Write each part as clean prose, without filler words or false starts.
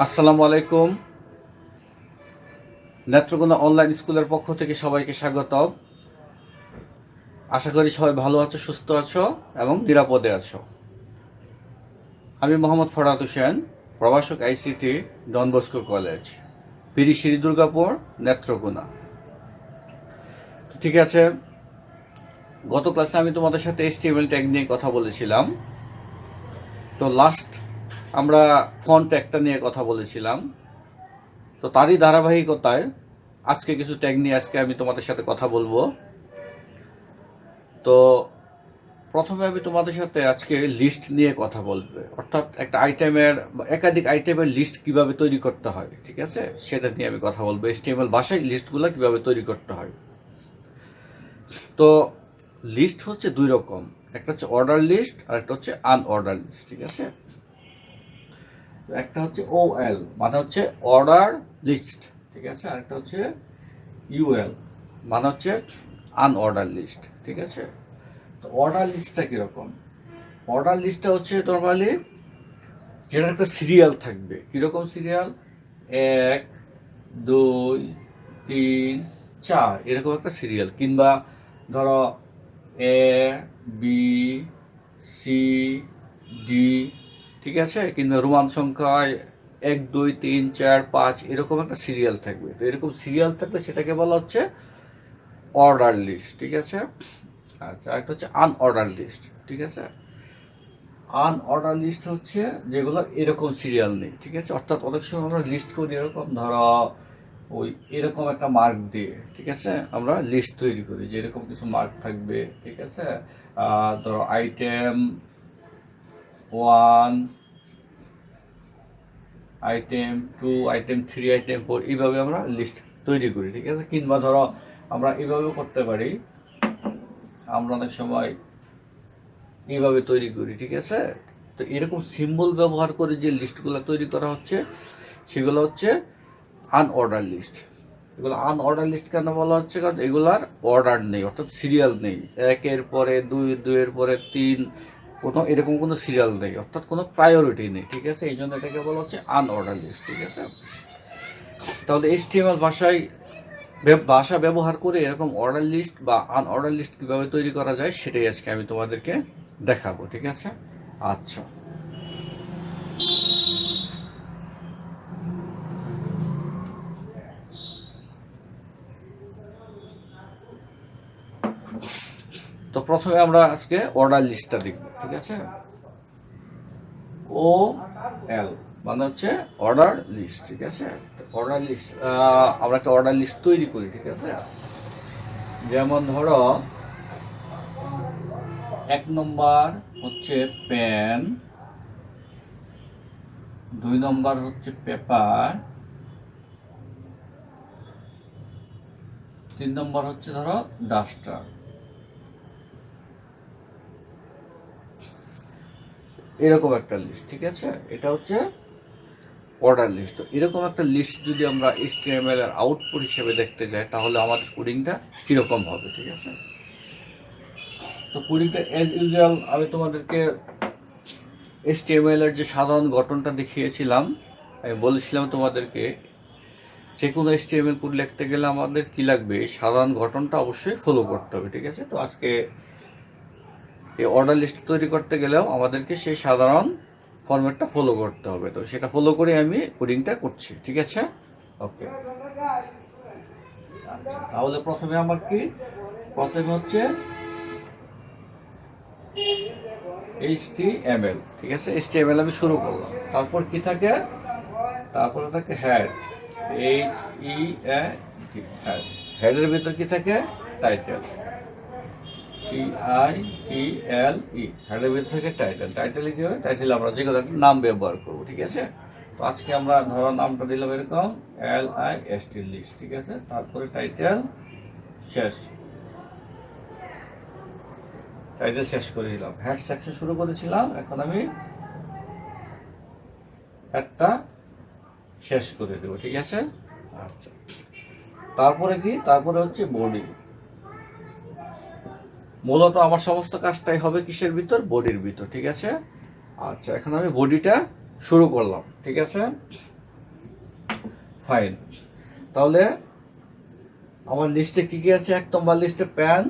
আসসালামু আলাইকুম। নেত্রকোনা অনলাইন স্কুলের পক্ষ থেকে সবাইকে স্বাগতম। আশা করি সবাই ভালো আছো, সুস্থ আছো এবং নিরাপদে আছো। আমি মোহাম্মদ ফরহাদ হোসেন, প্রভাষক ICT, Don Bosco college, Pirishiri, Durgapur, Netrokona. ঠিক আছে, গত ক্লাসে আমি তোমাদের সাথে HTML ট্যাগ নিয়ে কথা বলেছিলাম। তো লাস্ট আমরা ফন্ট ট্যাগটা নিয়ে কথা বলেছিলাম। তো তারই ধারাবাহিকতায় আজকে কিছু ট্যাগ নিয়ে আমি তোমাদের সাথে কথা বলবো। তো প্রথমে আমি তোমাদের সাথে আজকে লিস্ট নিয়ে কথা বলবো, অর্থাৎ একটা আইটেমের একাধিক আইটেমের লিস্ট কিভাবে তৈরি করতে হয়, ঠিক আছে, সেটা নিয়ে আমি কথা বলবো। HTML ভাষায় লিস্টগুলো কিভাবে তৈরি করতে হয়। তো লিস্ট হচ্ছে দুই রকম, একটা হচ্ছে অর্ডার লিস্ট আর একটা হচ্ছে আনঅর্ডার লিস্ট, ঠিক আছে। একটা হচ্ছে OL মানে হচ্ছে অর্ডার লিস্ট, ঠিক আছে, আর একটা হচ্ছে UL মানে হচ্ছে আনঅর্ডার লিস্ট, ঠিক আছে। তো অর্ডার লিস্টটা কিরকম? অর্ডার লিস্টটা হচ্ছে নর্মালি যেটার একটা সিরিয়াল থাকবে। কিরকম সিরিয়াল? 1 2 3 4 এরকম একটা সিরিয়াল, কিংবা ধরো ABCD, ঠিক আছে, কিংবা রোমান সংখ্যায় 1 2 3 4 5 এরকম একটা সিরিয়াল থাকবে। তো এরকম সিরিয়াল থাকলে সেটাকে বলা হচ্ছে অর্ডার লিস্ট, ঠিক আছে। আচ্ছা, একটা হচ্ছে আনঅর্ডার লিস্ট, ঠিক আছে। আনঅর্ডার লিস্ট হচ্ছে যেগুলো এরকম সিরিয়াল নেই, ঠিক আছে। অর্থাৎ অনেক সময় আমরা লিস্ট করি এরকম, ধরো ওই এরকম একটা মার্ক দিয়ে, ঠিক আছে, আমরা লিস্ট তৈরি করি যে এরকম কিছু মার্ক থাকবে, ঠিক আছে। ধরো আইটেম 1, আইটেম 2, আইটেম 3, আইটেম 4, এইভাবে আমরা লিস্ট তৈরি করি, ঠিক আছে। কিংবা ধরো আমরা এইভাবেও করতে পারি, আমরা অনেক সময় এইভাবে তৈরি করি, ঠিক আছে। তো এরকম সিম্বল ব্যবহার করে যে লিস্টগুলো তৈরি করা হচ্ছে সেগুলো হচ্ছে আনঅর্ডার লিস্ট। এগুলো আনঅর্ডার লিস্ট কেন বলা হচ্ছে? কারণ এগুলার অর্ডার নেই, অর্থাৎ সিরিয়াল নেই। 1-এর পরে 2, 2-এর পরে 3, কোনো এরকম কোনো সিরিয়াল নেই, অর্থাৎ কোনো প্রায়োরিটি নেই, ঠিক আছে। এই জন্য এটাকে বলা হচ্ছে আনঅর্ডার লিস্ট, ঠিক আছে। তাহলে HTML ভাষা ব্যবহার করে এরকম অর্ডার লিস্ট বা আনঅর্ডার লিস্ট কিভাবে তৈরি করা যায় সেটাই আজকে আমি তোমাদেরকে দেখাবো, ঠিক আছে। আচ্ছা, তো প্রথমে আমরা আজকে অর্ডার লিস্টটা দেখব, ঠিক আছে। OL মানে হচ্ছে অর্ডার লিস্ট, ঠিক আছে। অর্ডার লিস্ট, আমরা একটা অর্ডার লিস্ট তৈরি করি, ঠিক আছে। যেমন ধরো 1 নম্বর হচ্ছে পেন, 2 নম্বর হচ্ছে পেপার, 3 নম্বর হচ্ছে ধরো ডাস্টার। এরকম একটা লিস্ট, ঠিক আছে। এটা হচ্ছে অর্ডার লিস্ট। তো এরকম একটা লিস্ট যদি আমরা HTML এর আউটপুট হিসেবে দেখতে যাই তাহলে আমাদের কোডিংটা কিরকম হবে, ঠিক আছে। তো কোডিংটা অ্যাজ ইউজুয়াল আমি তোমাদেরকে HTML এর যে সাধারণ গঠনটা দেখিয়েছিলাম, আমি বলেছিলাম তোমাদেরকে যে কোনো HTML কোড লিখতে গেলে আমাদের কি লাগবে? সাধারণ গঠনটা অবশ্যই ফলো করতে হবে, ঠিক আছে। তো আজকে এই অর্ডার লিস্ট তৈরি করতে গেলেও আমাদেরকে সেই সাধারণ ফরম্যাটটা ফলো করতে হবে। তো সেটা ফলো করে আমি কোডিংটা করছি, ঠিক আছে। ওকে, আচ্ছা, তাহলে প্রথমে হচ্ছে HTML, ঠিক আছে। HTML আমি শুরু করলাম, তারপর কি থাকে? তারপরে থাকে হেড, HEAD, হেড। হেডের ভিতর কি থাকে? টাইটেল, TITLE, হেডের ভিতর থাকে টাইটেল। টাইটেলে কি হবে? টাইটেল আমরা যে কোনো একটা নাম ব্যবহার করবো, ঠিক আছে। তো আজকে আমরা ধরো নামটা দিলাম এরকম LIST, লিস্ট, ঠিক আছে। তারপরে টাইটেল শেষ, টাইটেল শেষ করে দিলাম। হেড সেকশন শুরু করেছিলাম, এখন আমি হেডটা শেষ করে দেবো, ঠিক আছে। আচ্ছা, তারপরে কি? তারপরে হচ্ছে বডি। মূলত আমার সমস্ত কাজটাই হবে কিসের ভিতর? বডির ভিতর, ঠিক আছে। আচ্ছা, এখন আমি বডিটা শুরু করলাম, ঠিক আছে। ফাইন। তাহলে আমার লিস্টে কি কি আছে? 1 নম্বর লিস্টে প্যান,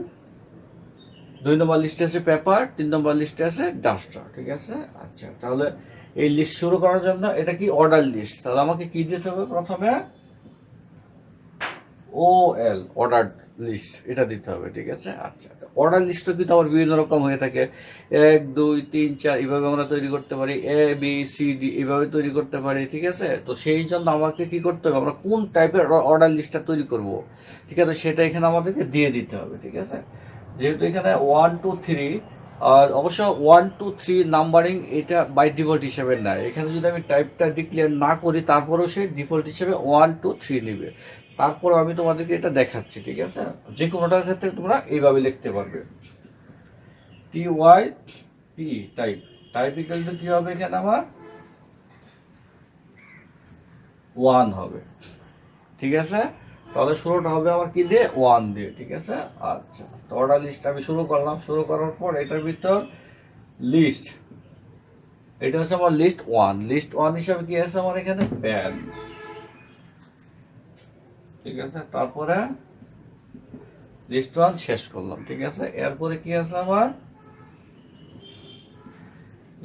2 নম্বর লিস্টে আছে পেপার, 3 নম্বর লিস্টে আছে ডাস্টার, ঠিক আছে। আচ্ছা, তাহলে এই লিস্ট শুরু করার জন্য এটা কি অর্ডার লিস্ট, তাহলে আমাকে কি দিতে হবে? প্রথমে OL অর্ডার লিস্ট এটা দিতে হবে, ঠিক আছে। আচ্ছা, অর্ডার লিস্টও কিন্তু আমার বিভিন্ন রকম হয়ে থাকে, 1 2 3 4 এইভাবে আমরা তৈরি করতে পারি, ABCD এইভাবে তৈরি করতে পারি, ঠিক আছে। তো সেই জন্য আমাকে কি করতে হবে? আমরা কোন টাইপের অর্ডার লিস্টটা তৈরি করব, ঠিক আছে, সেটা এখানে আমাদেরকে দিয়ে দিতে হবে, ঠিক আছে। যেহেতু এখানে 1 2 3, অবশ্য 1 2 3 নাম্বারিং এটা বাই ডিফল্ট হিসেবে নেয়। এখানে যদি আমি টাইপটা ডিক্লেয়ার না করি তারপরেও সে ডিফল্ট হিসেবে 1 2 3 নেবে। তারপরে আমি তোমাদেরকে এটা দেখাচ্ছি, ঠিক আছে। যে কোনোটার ক্ষেত্রে তোমরা এইভাবে লিখতে পারবে, TYP type, type equal to কি হবে? এখানে আমার 1 হবে, ঠিক আছে। তাহলে শুরুটা হবে আমার কি দিয়ে? 1 দিয়ে, ঠিক আছে। আচ্ছা, তো অর্ডার লিস্ট আমি শুরু করলাম। শুরু করার পর এটার ভিতর লিস্ট, এটা হচ্ছে আমার লিস্ট 1। লিস্ট 1 হিসাবে কি আছে আমার এখানে? প্যান, ঠিক আছে। তারপরে লিস্ট 1 শেষ করলাম, ঠিক আছে। এরপরে কি আছে আমার?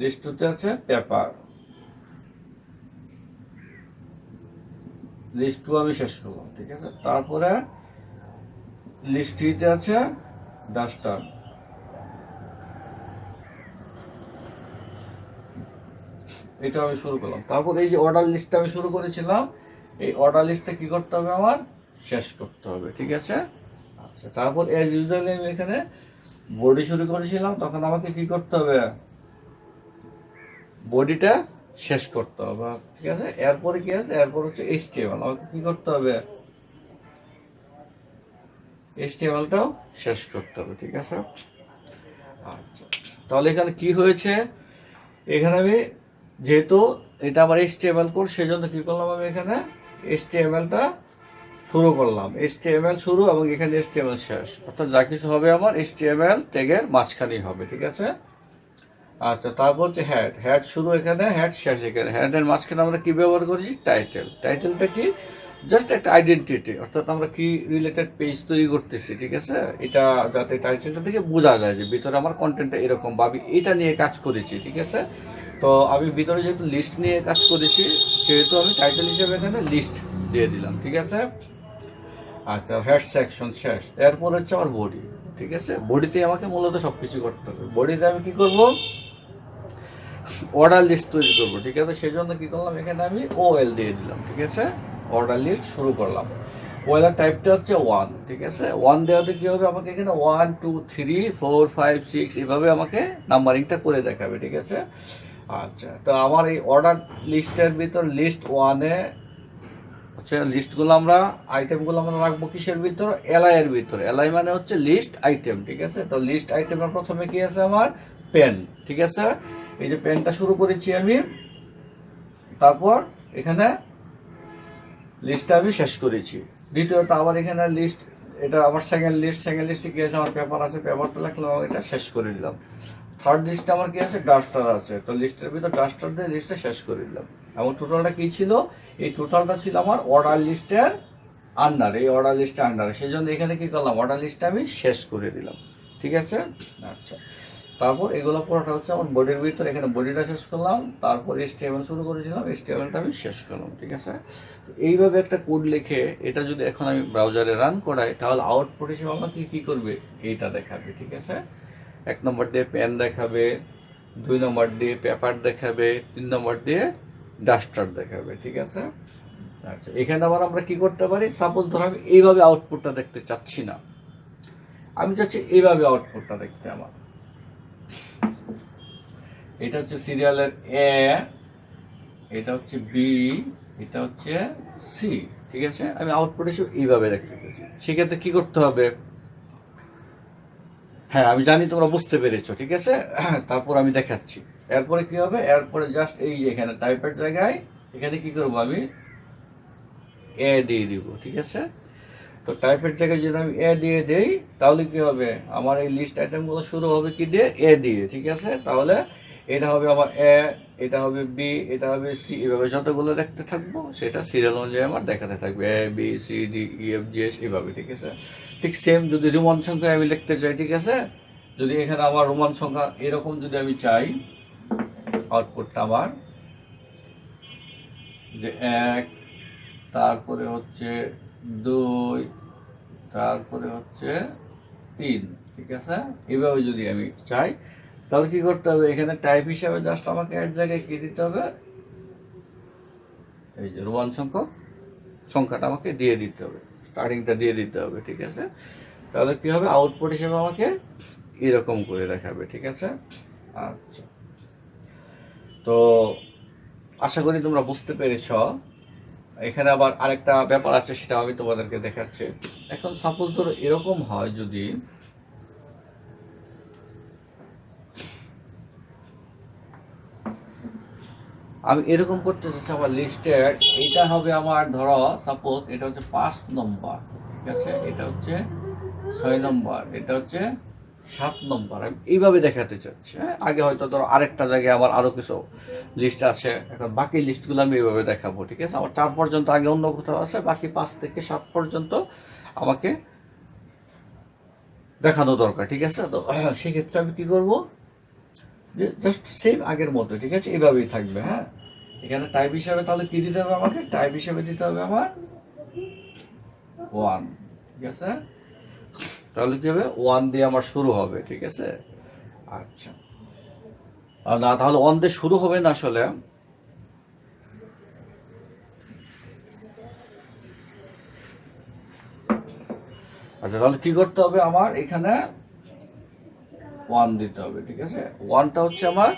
লিস্ট 2 আছে পেপার, লিস্ট 2 আমি শেষ করলাম, ঠিক আছে। তারপরে লিস্ট 3 আছে ডাস্টার, এটা আমি শুরু করলাম। তারপর এই যে অর্ডার লিস্টটা আমি শুরু করেছিলাম, এই অর্ডার লিস্টটা কি করতে হবে? আমার শেষ করতে হবে, ঠিক আছে। আচ্ছা, তারপর এজ ইউজুয়ালি আমি এখানে বডি শুরু করেছিলাম, তখন আমাকে কি করতে হবে? বডিটা শেষ করতে হবে, ঠিক আছে। এরপরে কি আছে? এরপর হচ্ছে HTML, আমাকে কি করতে হবে? HTML-টাও শেষ করতে হবে, ঠিক আছে। আচ্ছা, তাহলে এখানে কি হয়েছে? এখানে আমি যেহেতু এটা আমার HTML কোড, সেজন্য কি করলাম? আমি এখানে HTML-টা শুরু করলাম, HTML শুরু এবং এখানে HTML শেষ, অর্থাৎ যা কিছু হবে আমার HTML ট্যাগের মাঝখানেই হবে, ঠিক আছে। আচ্ছা, তারপর হচ্ছে হেড, হেড শুরু এখানে, হেড শেষ এখানে। হেডের মাঝখানে আমরা কি ব্যবহার করেছি? টাইটেল। টাইটেলটা কি? জাস্ট একটা আইডেন্টিটি, অর্থাৎ আমরা কি রিলেটেড পেজ তৈরি করতেছি, ঠিক আছে। এটা যাতে টাইটেলটা থেকে বোঝা যায় যে ভিতরে আমার কন্টেন্টটা এরকম বা আমি এটা নিয়ে কাজ করেছি, ঠিক আছে। তো আমি ভিতরে যেহেতু লিস্ট নিয়ে কাজ করেছি, সেহেতু আমি টাইটেল হিসেবে এখানে লিস্ট দিয়ে দিলাম, ঠিক আছে। আচ্ছা, হেড সেকশন শেষ। এরপর হচ্ছে আমার বডি, ঠিক আছে। বডিতে আমাকে মূলত সবকিছু করতে হবে। বডিতে আমি কি করব? অর্ডার লিস্ট তৈরি করবো, ঠিক আছে। সেই জন্য কি করলাম? এখানে আমি OL দিয়ে দিলাম, ঠিক আছে। অর্ডার লিস্ট শুরু করলাম। OL এর টাইপটা হচ্ছে 1, ঠিক আছে। 1 দেওয়াতে কি হবে? আমাকে এখানে 1 2 3 4 5 6 এভাবে আমাকে নাম্বারিংটা করে দেখাবে, ঠিক আছে। আচ্ছা, তো আমার এই অর্ডার লিস্টের ভিতর লিস্ট 1-এ হচ্ছে লিস্টগুলো আমরা, আইটেমগুলো আমরা রাখবো কিসের ভিতর? LI এর ভিতর। LI মানে হচ্ছে লিস্ট আইটেম, ঠিক আছে। তো লিস্ট আইটেমের প্রথমে কি আছে আমার? পেন, ঠিক আছে। এই যে পেনটা শুরু করেছি আমি, তারপর এখানে লিস্টটা আমি শেষ করেছি। দ্বিতীয়ত আবার এখানে লিস্ট, এটা আমার সেকেন্ড লিস্ট। সেকেন্ড লিস্টে কি আছে? আমার পেপার আছে, পেপারটা লিখলাম, এটা শেষ করে দিলাম। থার্ড লিস্টে আমার কি আছে? ডাস্টার আছে, তো লিস্টের ভিতর ডাস্টার দিয়ে লিস্টটা শেষ করে দিলাম। এবং টোটালটা কি ছিল? এই টোটালটা ছিল আমার অর্ডার লিস্টের আন্ডার, এই অর্ডার লিস্টের আন্ডারে। সেই জন্য এখানে কি করলাম? অর্ডার লিস্টটা আমি শেষ করে দিলাম, ঠিক আছে। আচ্ছা, তারপর এগুলো পুরোটা হচ্ছে আমার বডির ভিতর, এখানে বডিটা শেষ করলাম। তারপর HTML শুরু করেছিলাম, HTML-টা আমি শেষ করলাম, ঠিক আছে। এইভাবে একটা কোড লিখে এটা যদি এখন আমি ব্রাউজারে রান করাই, তাহলে আউটপুট হিসেবে আমাকে কি করবে? এইটা দেখাবে, ঠিক আছে। 1 নম্বর দিয়ে পেন দেখাবে, 2 নম্বর দিয়ে পেপার দেখাবে, 3 নম্বর দিয়ে ডাস্টার দেখাবে, ঠিক আছে। আচ্ছা, এখানে আবার আমরা কি করতে পারি? সাপোজ ধরো আমি এইভাবে আউটপুটটা দেখতে চাচ্ছি না, আমি চাচ্ছি এইভাবে আউটপুটটা দেখতে। আমার এটা হচ্ছে সিরিয়ালের A, এটা হচ্ছে B, এটা হচ্ছে C, ঠিক আছে। আমি আউটপুট হিসেবে এইভাবে দেখতে চাচ্ছি। সেক্ষেত্রে কি করতে হবে? হ্যাঁ, আমি জানি তোমরা বুঝতে পেরেছো, ঠিক আছে। তারপর আমি দেখাচ্ছি। এরপরে কি হবে? এরপরে জাস্ট এই যে এখানে টাইপের জায়গায় এখানে কি করবো? আমি A দিয়ে দিব, ঠিক আছে। তো টাইপের জায়গায় যদি আমি A দিয়ে দেই, তাহলে কি হবে? আমার এই লিস্ট আইটেমগুলো শুরু হবে কি দিয়ে? A দিয়ে, ঠিক আছে। তাহলে এটা হবে আমার এটা হবে বি, এটা হবে সি, এভাবে যতগুলো দেখতে থাকবো সেটা সিরিয়াল অনুযায়ী আমার দেখাতে থাকবে, A B C D E F G S এভাবে, ঠিক আছে। ঠিক সেম যদি রোমান সংখ্যা আমি লিখতে চাই, ঠিক আছে, যদি এখানে আমার রোমান সংখ্যা এরকম যদি আমি চাই, আউটপুটটা আমার যে 1, তারপরে হচ্ছে 2, তারপরে হচ্ছে 3, ঠিক আছে, এভাবে যদি আমি চাই, তাহলে কি করতে হবে, এখানে টাইপ হিসাবে জাস্ট আমাকে এক জায়গায় কি দিতে হবে, এই যে রোমান সংখ্যাটা আমাকে দিয়ে দিতে হবে, স্টার্টিংটা দিয়ে দিতে হবে, ঠিক আছে। তাহলে কি হবে, আউটপুট হিসেবে আমাকে এরকম করে দেখাবে, ঠিক আছে। আচ্ছা, তো আশা করি তোমরা বুঝতে পেরেছ। এখানে আবার আরেকটা ব্যাপার আছে, সেটা আমি তোমাদেরকে দেখাচ্ছি। এখন সাপোজ ধরো এরকম হয়, যদি আমি এরকম করতে চাচ্ছি, আমার লিস্টের এটা হবে আমার, ধরো সাপোজ এটা হচ্ছে 5 নম্বর, ঠিক আছে, এটা হচ্ছে 6 নম্বর, এটা হচ্ছে 7 নম্বর, আমি এইভাবে দেখাতে চাচ্ছি। হ্যাঁ, আগে হয়তো ধরো আরেকটা জায়গায় আমার আরো কিছু লিস্ট আছে, এখন বাকি লিস্টগুলো আমি এইভাবে দেখাবো, ঠিক আছে। আমার 4 পর্যন্ত আগে অন্য কোথাও আছে, বাকি 5 থেকে 7 পর্যন্ত আমাকে দেখানো দরকার, ঠিক আছে। তো সেক্ষেত্রে আমি কি করবো, যে জাস্ট সেম আগের মতো, ঠিক আছে, এইভাবেই থাকবে। হ্যাঁ, এখানে টাইপ হিসাবে তাহলে কি দিতে হবে আমাকে, টাইপ হিসাবে দিতে হবে আমার 1, ঠিক আছে। তাহলে কি হবে, 1 দিয়ে আমার শুরু হবে, ঠিক আছে। আচ্ছা, না তাহলে 1 দিয়ে শুরু হবে না আসলে, আচ্ছা তাহলে কি করতে হবে, আমার এখানে 1 দিতে হবে, ঠিক আছে। 1টা হচ্ছে আমার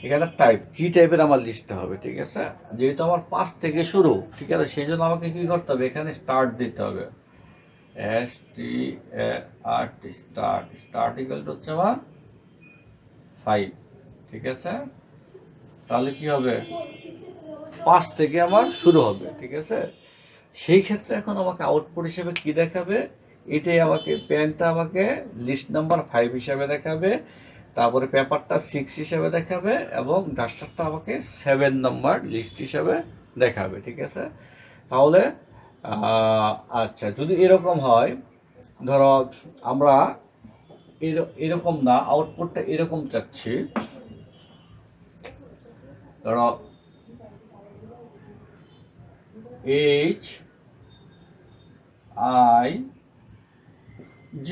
এখানে টাইপ, কি টাইপের আমার লিস্টটা হবে, ঠিক আছে। যেহেতু আমার 5 থেকে শুরু, ঠিক আছে, সেই জন্য আমাকে কি করতে হবে, এখানে স্টার্ট দিতে হবে, START, স্টার্ট ইকুয়াল টু হচ্ছে আমার 5, ঠিক আছে। তাহলে কি হবে, 5 থেকে আমার শুরু হবে, ঠিক আছে। সেই ক্ষেত্রে এখন আমাকে আউটপুট হিসেবে কি দেখাবে, এটাই আমাকে, পেনটা আমাকে লিস্ট নাম্বার 5 হিসাবে দেখাবে, তারপরে পেপারটা 6 হিসাবে দেখাবে, এবং ডাস্টারটা আমাকে 7 নম্বর লিস্ট হিসাবে দেখাবে, ঠিক আছে। তাহলে আচ্ছা, যদি এরকম হয়, ধরো আমরা এরকম না, আউটপুটটা এরকম চাচ্ছি, ধরো HIJ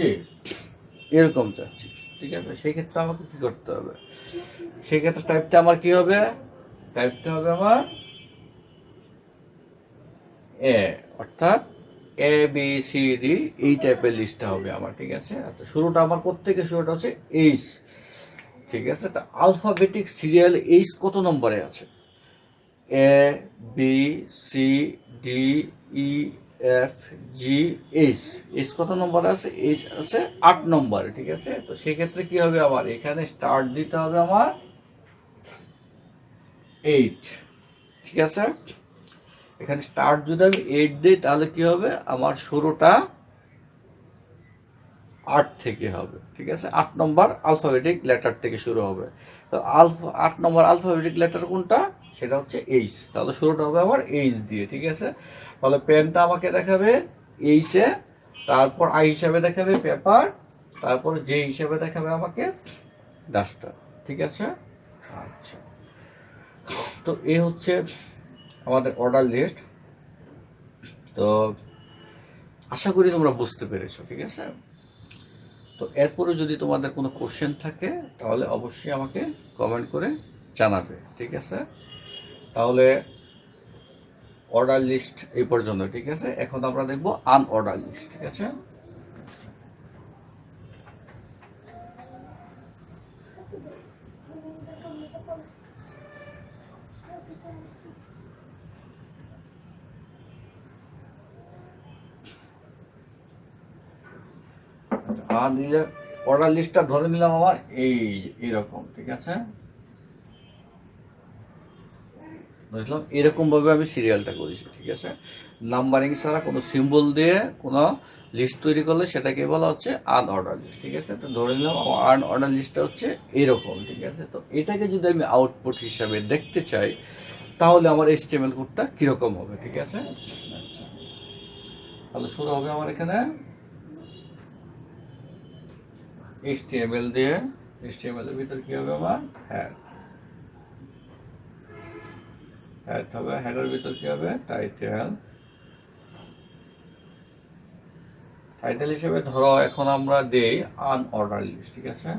এরকম চাচ্ছি, ঠিক আছে। সেই ক্ষেত্রে আমাকে কি করতে হবে, সেই ক্ষেত্রে টাইপটা আমার কি হবে, টাইপটা হবে আমার এ, অর্থাৎ ABCD এই টাইপের লিস্টটা হবে আমার, ঠিক আছে। আচ্ছা, শুরুটা আমার কোত্থেকে, শুরুটা হচ্ছে এইচ, ঠিক আছে। তা আলফাবেটিক সিরিয়াল এইচ কত নম্বরে আছে, ABCDEFGH, এইচ কত নম্বরে আছে, এইচ আছে 8 নম্বরে, ঠিক আছে। তো সেক্ষেত্রে কি হবে, আমার এখানে স্টার্ট দিতে হবে আমার 8, ঠিক আছে। এখানে স্টার্ট যদি আমি 8 দিই, তাহলে কি হবে, আমার শুরুটা 8 থেকে হবে, ঠিক আছে। 8 নম্বর আলফাবেটিক লেটার থেকে শুরু হবে। তো 8 নম্বর আলফাবেটিক লেটার কোনটা, সেটা হচ্ছে এইচ, তাহলে শুরুটা হবে আমার এইচ দিয়ে, ঠিক আছে। তাহলে পেনটা আমাকে দেখাবে এইচে, তারপর আই হিসাবে দেখাবে পেপার, তারপর জে হিসাবে দেখাবে আমাকে ডাস্টার, ঠিক আছে। আচ্ছা, তো এই হচ্ছে আমাদের অর্ডার লিস্ট। তো আশা করি তোমরা বুঝতে পেরেছো, ঠিক আছে। তো এরপরে যদি তোমাদের কোনো কোশ্চেন থাকে, তাহলে অবশ্যই আমাকে কমেন্ট করে জানাবে, ঠিক আছে। তাহলে অর্ডার লিস্ট এই পর্যন্ত, ঠিক আছে। এখন আমরা দেখবো আনঅর্ডার লিস্ট, ঠিক আছে। অর্ডার লিস্টটা ধরে নিলাম আমার এইরকম, ঠিক আছে। বুঝলাম, এরকমভাবে আমি সিরিয়ালটা করেছি, ঠিক আছে। নাম্বারিং ছাড়া কোনো সিম্বল দিয়ে কোনো লিস্ট তৈরি করলে সেটাকে বলা হচ্ছে আনঅর্ডার লিস্ট, ঠিক আছে। তো ধরে নিলাম আমার আনঅর্ডার লিস্টটা হচ্ছে এরকম, ঠিক আছে। তো এটাকে যদি আমি আউটপুট হিসাবে দেখতে চাই তাহলে আমার HTML কোডটা কীরকম হবে, ঠিক আছে। আচ্ছা, তাহলে শুরু হবে আমার এখানে HTML দিয়ে। HTML এর ভিতর কি হবে আমার হ্যাড হবে, হেডের ভিতর কি হবে টাইটেল হিসেবে ধরো এখন আমরা দেই আনঅর্ডার লিস্ট, ঠিক আছে,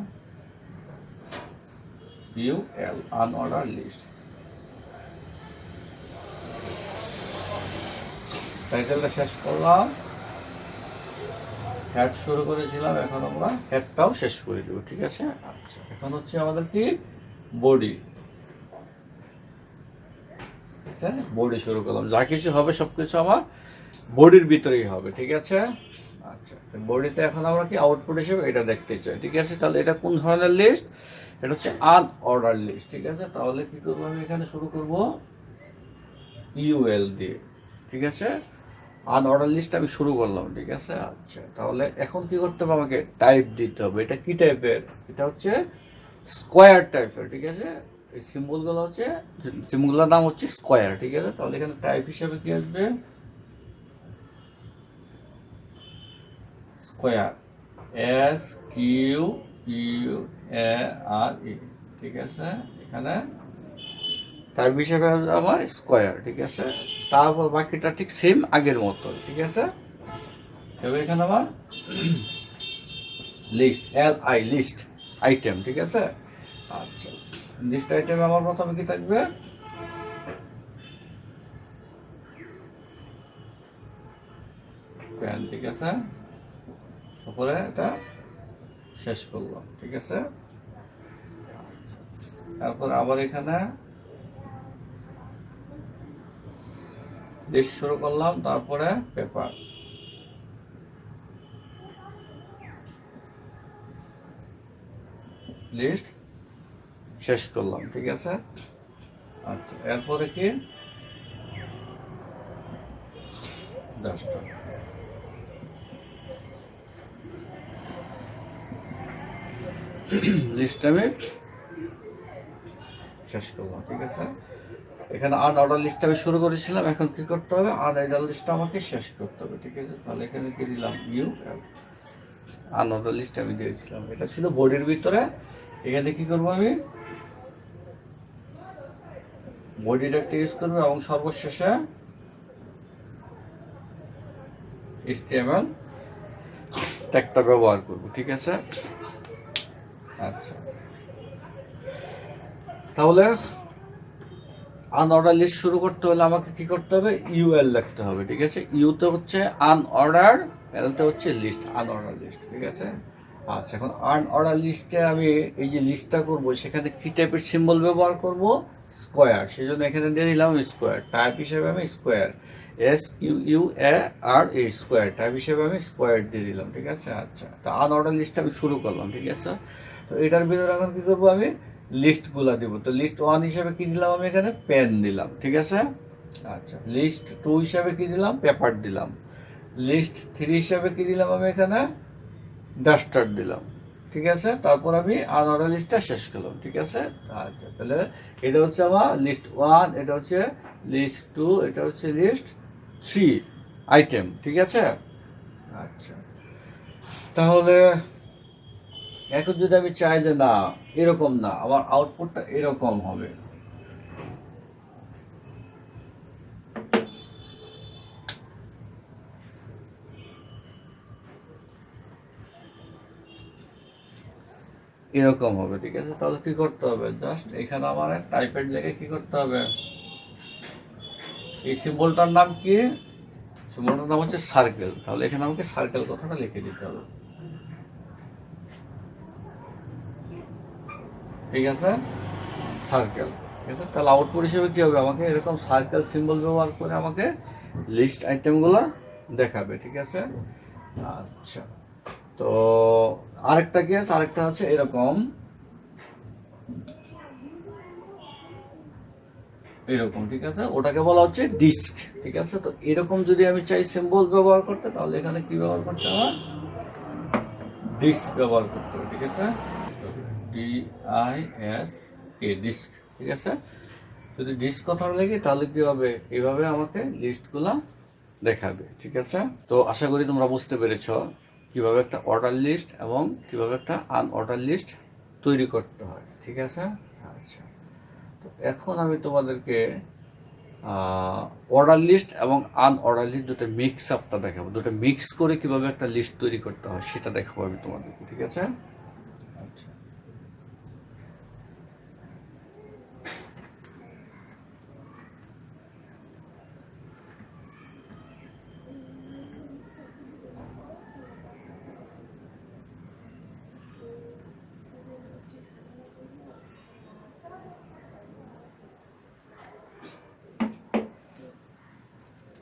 UL আনঅর্ডার লিস্ট। টাইটেলটা শেষ করলাম, হেড শুরু করেছিলাম, এখন আমরা হেডটাও শেষ করে দেবো, ঠিক আছে। আচ্ছা, এখন হচ্ছে আমাদের কি বডি, বডি শুরু করলাম। যা কিছু হবে সবকিছু আমার বডির ভিতরেই হবে, ঠিক আছে। আচ্ছা, বডিতে এখন আমরা কি আউটপুট হিসেবে এটা দেখতে চাই, ঠিক আছে। তাহলে এটা কোন ধরনের লিস্ট, এটা হচ্ছে আনঅর্ডার লিস্ট, ঠিক আছে। তাহলে কি করবো, আমি এখানে শুরু করব UL দিয়ে, ঠিক আছে। আনঅর্ডার লিস্ট আমি শুরু করলাম, ঠিক আছে। আচ্ছা, তাহলে এখন কি করতে হবে, আমাকে টাইপ দিতে হবে। এটা কি টাইপের, এটা হচ্ছে স্কোয়ার টাইপের, ঠিক আছে। এই সিম্বলগুলোর নাম হচ্ছে স্কোয়ার, ঠিক আছে। তাহলে এখানে টাইপ হিসাবে কি আসবে, স্কোয়ার, SQUARE, ঠিক আছে। এখানে টাইপ হিসাবে আমার স্কোয়ার, ঠিক আছে। তারপর বাকিটা ঠিক সেম আগের মতো, ঠিক আছে। এবার এখানে আমার লিস্ট, লিস্ট আইটেম, ঠিক আছে। আচ্ছা, লিস্ট আইটেমে আমার প্রথমে কি থাকবে, প্যান, ঠিক আছে। তারপরে এটা শেষ করলাম, ঠিক আছে। তারপর আবার এখানে লিস্ট শুরু করলাম, তারপরে পেপার, লিস্ট শেষ করলাম, ঠিক আছে। আচ্ছা, এরপরে কি ডাস্টার, লিস্ট আমি শেষ করলাম, ঠিক আছে। এখানে আনঅর্ডার লিস্ট আমি শুরু করেছিলাম, এখন কি করতে হবে, আনঅর্ডার লিস্টটা আমাকে শেষ করতে হবে, ঠিক আছে। তাহলে এখানে কি দিলাম, UL আনঅর্ডার লিস্ট আমি দিয়েছিলাম, এটা ছিল বডির ভিতরে। এখানে কি করবো, আমি বডিটা একটা ইউজ করবো এবং সর্বশেষে HTML ট্যাগটা ব্যবহার করব, ঠিক আছে। আচ্ছা, তাহলে আনঅর্ডার লিস্ট শুরু করতে হলে আমাকে কি করতে হবে, UL লিখতে হবে, ঠিক আছে। ইউতে হচ্ছে আনঅর্ডার, এলতে হচ্ছে লিস্ট, আনঅর্ডার লিস্ট, ঠিক আছে। আচ্ছা, এখন আনঅর্ডার লিস্টে আমি এই যে লিস্টটা করব সেখানে কি টাইপের সিম্বল ব্যবহার করব, স্কোয়ার। সেজন্য এখানে দিয়ে দিলাম স্কোয়ার, টাইপ হিসেবে আমি স্কোয়ার, SQUARE স্কোয়ার, টাইপ হিসেবে আমি স্কোয়ার দিয়ে দিলাম, ঠিক আছে। আচ্ছা, তো আনঅর্ডার লিস্টটা আমি শুরু করলাম, ঠিক আছে। তো এটার ভিতরে এখন কি করবো, আমি লিস্টগুলো দিব। তো লিস্ট 1 হিসেবে কি দিলাম, আমি এখানে পেন দিলাম, ঠিক আছে। আচ্ছা, লিস্ট 2 হিসাবে কি দিলাম, পেপার দিলাম। লিস্ট 3 হিসাবে কি দিলাম, আমি এখানে ডাস্টার দিলাম, ঠিক আছে। তারপর আমি আনঅর্ডার লিস্টটা শেষ করলাম, ঠিক আছে। আচ্ছা, তাহলে এটা হচ্ছে আমার লিস্ট 1, এটা হচ্ছে লিস্ট 2, এটা হচ্ছে লিস্ট 3 আইটেম, ঠিক আছে। আচ্ছা, তাহলে এখন যদি আমি চাই যে না এরকম না, আমার আউটপুটটা এরকম হবে, এরকম হবে, ঠিক আছে। তাহলে কি করতে হবে, জাস্ট এখানে আমার টাইপের জায়গায় কি করতে হবে, এই সিম্বলটার নাম কি, সিম্বলটার নাম হচ্ছে সার্কেল। তাহলে এখানে আমাকে সার্কেল কথাটা লিখে দিতে হবে, ঠিক আছে, সার্কেল, ঠিক আছে। তাহলে আউটপুট হিসেবে কি হবে, আমাকে এরকম সার্কেল সিম্বল ব্যবহার করে আমাকে লিস্ট আইটেমগুলো দেখাবে, ঠিক আছে। আচ্ছা, তো আরেকটা কেস, আরেকটা হচ্ছে এরকম, এরকম, ঠিক আছে, ওটাকে বলা হচ্ছে ডিস্ক, ঠিক আছে। তো এরকম যদি আমি চাই সিম্বল ব্যবহার করতে, তাহলে এখানে কি ব্যবহার করতে হবে, ডিস্ক ব্যবহার করতে হবে, ঠিক আছে, DISK, ডিস্ক, ঠিক আছে। যদি ডিস্ক কথা লেগে তাহলে কি হবে, এইভাবে আমাকে লিস্টগুলা দেখাবে, ঠিক আছে। তো আশা করি তোমরা বুঝতে পেরেছো কিভাবে একটা অর্ডার লিস্ট এবং কিভাবে একটা আনঅর্ডার লিস্ট তৈরি করতে হয়, ঠিক আছে। আচ্ছা, তো এখন আমি তোমাদেরকে অর্ডার লিস্ট এবং আনঅর্ডার লিস্ট দুটো মিক্স আপটা দেখাবো, দুটো মিক্স করে কিভাবে একটা লিস্ট তৈরি করতে হয় সেটা দেখাবো আমি তোমাদেরকে, ঠিক আছে। আচ্ছা,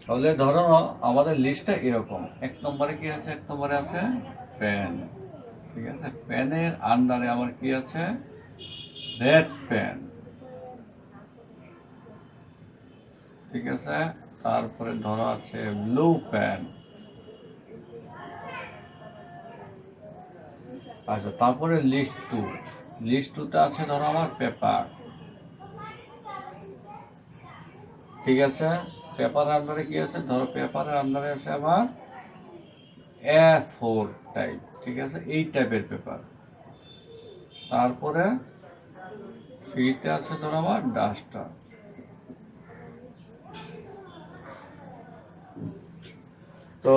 তাহলে ধরো আমাদের লিস্টটা এরকম, এক নম্বরে কি আছে, এক নম্বরে আছে পেন, ঠিক আছে। পেনের আন্ডারে আমার কি আছে, রেড পেন, ঠিক আছে। তারপরে ধরো আছে ব্লু পেন, আচ্ছা। তারপরে লিস্ট টু, লিস্ট টুতে আছে ধরো আমার পেপার, ঠিক আছে। পেপার আন্ডারে কি আছে, ধরো পেপারের আন্ডারে আছে আমার A4 টাইপ, ঠিক আছে, এই টাইপের পেপার। তারপরে থ্রিতে আছে ধরো আমার ডাস্টার। তো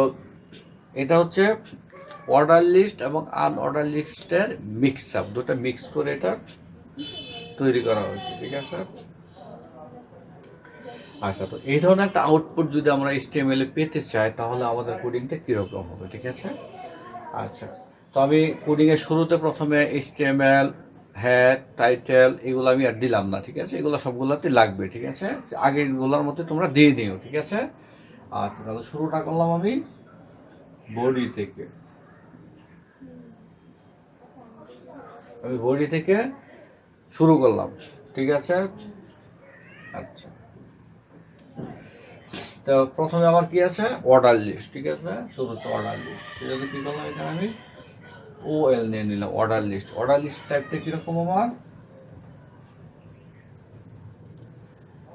এটা হচ্ছে অর্ডার লিস্ট এবং আনঅর্ডার লিস্টের মিক্স আপ, দুটো মিক্স করে এটা তৈরি করা হয়েছে, ঠিক আছে। আচ্ছা, তো এই ধরনের একটা আউটপুট যদি আমরা HTML এ পেতে চাই তাহলে আমাদের কোডিংটা কিরকম হবে, ঠিক আছে। আচ্ছা, তো আমি কোডিং এর শুরুতে প্রথমে HTML, হেড, টাইটেল এগুলো আমি আর দিলাম না, ঠিক আছে। এগুলো সবগুলোতে লাগবে, ঠিক আছে, আগে এগুলোর মধ্যে তোমরা দিয়ে নিও, ঠিক আছে। আচ্ছা, তাহলে শুরুটা করলাম আমি বডি থেকে, আমি বডি থেকে শুরু করলাম, ঠিক আছে। আচ্ছা, তো প্রথমে আমার কি আছে, অর্ডার লিস্ট, ঠিক আছে, শুরুতে অর্ডার লিস্ট, সেটাতে কি করলাম, এখানে আমি OL নিয়ে নিলাম, অর্ডার লিস্ট। অর্ডার লিস্ট টাইপটা কিরকম, আমার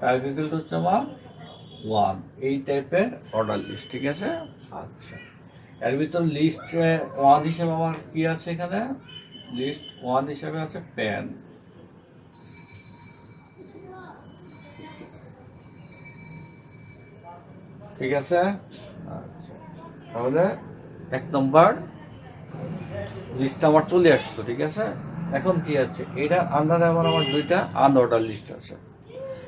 টাইপ ইকুয়াল টু হচ্ছে আমার 1, এই টাইপের অর্ডার লিস্ট, ঠিক আছে। আচ্ছা, এর ভিতর লিস্ট 1 হিসেবে আমার কি আছে, এখানে লিস্ট 1 হিসেবে আছে পেন, ঠিক আছে। আচ্ছা, তাহলে এক নম্বর লিস্টটা আমার চলে আসতো, ঠিক আছে। এখন কি আছে, এটা আন্ডারে আমার দুইটা আনঅর্ডার লিস্ট আছে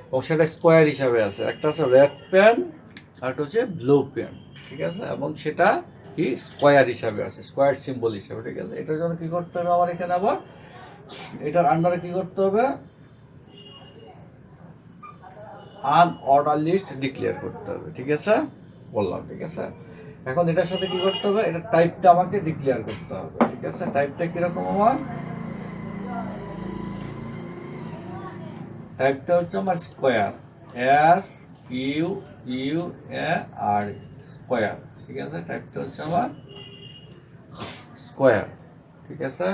এবং সেটা স্কোয়ার হিসাবে আছে, একটা আছে রেড পেন আর একটা হচ্ছে ব্লু পেন, ঠিক আছে, এবং সেটা কি স্কোয়ার হিসাবে আছে, স্কোয়ার সিম্বল হিসাবে, ঠিক আছে। এটার জন্য কি করতে হবে আমার এখানে, আবার এটার আন্ডারে কি করতে হবে, আনঅর্ডার লিস্ট ডিক্লেয়ার করতে হবে, ঠিক আছে, বললাম, ঠিক আছে। এখন এটার সাথে কি করতে হবে, এটা টাইপটা আমাকে ডিক্লেয়ার করতে হবে, ঠিক আছে। টাইপটা কিরকম, আমার টাইপটা হচ্ছে আমার স্কোয়ার, SQUAR, স্কোয়ার, ঠিক আছে। টাইপটা হচ্ছে আমার স্কোয়ার, ঠিক আছে।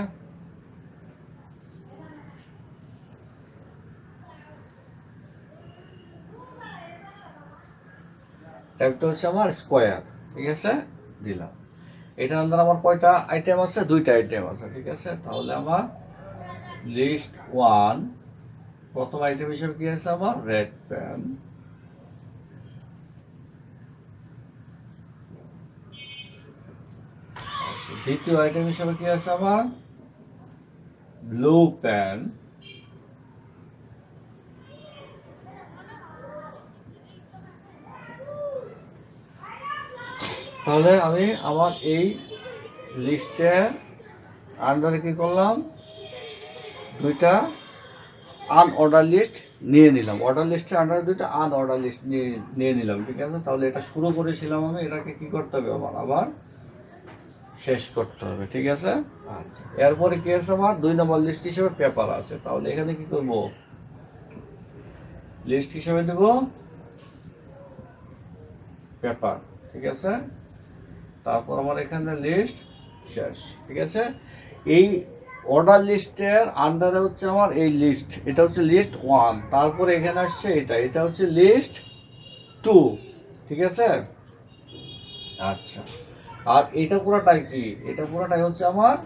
টাইপটা হচ্ছে আমার স্কোয়ার, ঠিক আছে, দিলাম। এটার আন্ডার আমার কয়টা আইটেম আছে, দুইটা আইটেম আছে, ঠিক আছে। তাহলে আমার লিস্ট 1 প্রথম আইটেম হিসেবে কি আছে, আমার রেড পেন, আচ্ছা। দ্বিতীয় আইটেম হিসেবে কি আছে, আমার ব্লু পেন, তাহলে আমি আমার এই লিস্টের আন্ডারে কি করলাম, দুইটা আনঅর্ডার লিস্ট নিয়ে নিলাম, অর্ডার লিস্টের আন্ডারে দুইটা আনঅর্ডার লিস্ট নিয়ে নিলাম, ঠিক আছে। তাহলে এটা শুরু করেছিলাম আমি, এটাকে কি করতে হবে, আমার আবার শেষ করতে হবে, ঠিক আছে। আচ্ছা, এরপরে কি আছে, আমার 2 নম্বর লিস্ট হিসেবে পেপার আছে, তাহলে এখানে কি করব, লিস্ট হিসেবে দেব পেপার, ঠিক আছে। তারপর আমার এখানে লিস্ট শেষ, ঠিক আছে। এই অর্ডার লিস্টের আন্ডারে হচ্ছে আমার এই লিস্ট, এটা হচ্ছে লিস্ট 1, তারপরে এখানে আসছে এটা হচ্ছে লিস্ট 2, ঠিক আছে। আচ্ছা, আর এটা পুরোটাই কি, এটা পুরোটাই হচ্ছে আমার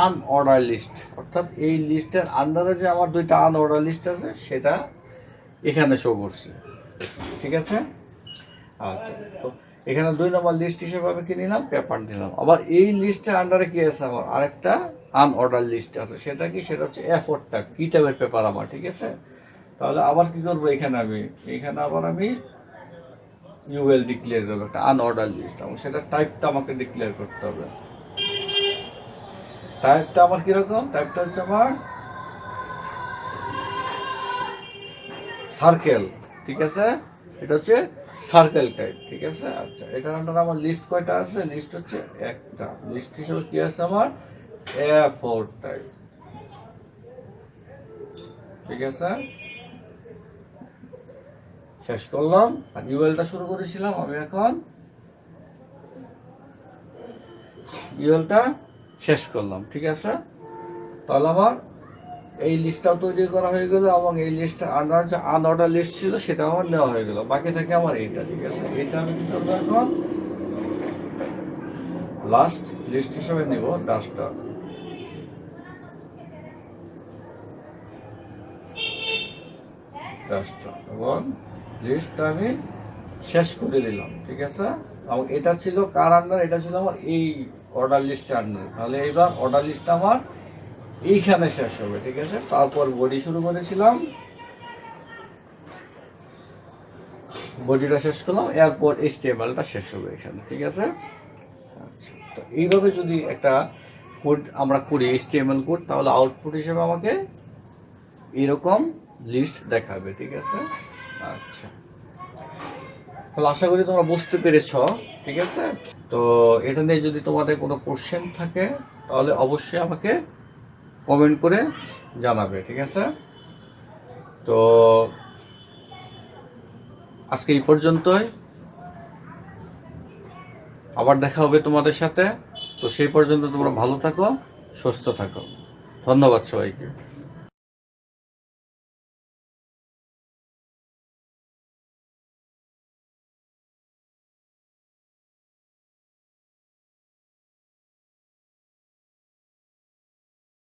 আনঅর্ডার লিস্ট, অর্থাৎ এই লিস্টের আন্ডারে যে আমার দুইটা আনঅর্ডার লিস্ট আছে সেটা এখানে শো করছে, ঠিক আছে। আচ্ছা, তো এখানে 2 নম্বর লিস্ট হিসেবে আমি কি নিলাম, পেপার নিলাম। আবার এই লিস্টের আন্ডারে কি আছে আমার আরেকটা আনঅর্ডার লিস্ট আছে, সেটা কি, সেটা হচ্ছে A4 ট্যাগ, কি টাইপের পেপার আমার, ঠিক আছে। তাহলে আবার কি করবো, এখানে আবার আমি ইউএল ডিক্লেয়ার করবো, একটা আনঅর্ডার লিস্ট, এবং সেটা টাইপটা আমাকে ডিক্লেয়ার করতে হবে। টাইপটা আমার কিরকম, টাইপটা হচ্ছে আমার সার্কেল, ঠিক আছে। এটা হচ্ছে সার্কেল টাইপ, ঠিক আছে। আচ্ছা, এটার আন্ডারে আমার লিস্ট কয়টা আছে, লিস্ট হচ্ছে একটা, লিস্ট হিসেবে কি আছে আমার A4 টাইপ, ঠিক আছে। শেষ করলাম, আর ইউএলটা শুরু করেছিলাম আমি, এখন ইউএলটা শেষ করলাম, ঠিক আছে। তাহলে আমার এই লিস্টটাও তৈরি করা হয়ে গেল, এবং এই লিস্টের আন্ডার যে আনঅর্ডার লিস্ট ছিল সেটা আমার নেওয়া হয়ে গেল। বাকি থাকে আমার এইটা, ঠিক আছে। এটা আমি কি করবো, এখন লাস্ট লিস্ট হিসেবে নিব ডাস্টার, এবং লিস্টটা আমি শেষ করে দিলাম, ঠিক আছে। এবং এটা ছিল কার আন্ডার, এটা ছিল আমার এই অর্ডার লিস্টের আন্ডার। তাহলে এবার অর্ডার লিস্টটা আমার এইখানে শেষ হবে, ঠিক আছে। তারপর বডি শুরু করেছিলাম, বডিটা শেষ করলাম, এরপর HTML-টা শেষ হবে এখানে, ঠিক আছে। আচ্ছা, তো এইভাবে যদি একটা কোড আমরা করি, HTML কোড, তাহলে আউটপুট হিসেবে আমাকে এরকম লিস্ট দেখাবে, ঠিক আছে। আচ্ছা, তাহলে আশা করি তোমরা বুঝতে পেরেছ, ঠিক আছে। তো এটা নিয়ে যদি তোমাদের কোনো কোশ্চেন থাকে তাহলে অবশ্যই আমাকে কমেন্ট করে জানাবে, ঠিক আছে। তো আজকে এই পর্যন্তই, আবার দেখা হবে তোমাদের সাথে। তো সেই পর্যন্ত তোমরা ভালো থাকো, সুস্থ থাকো। ধন্যবাদ সবাইকে।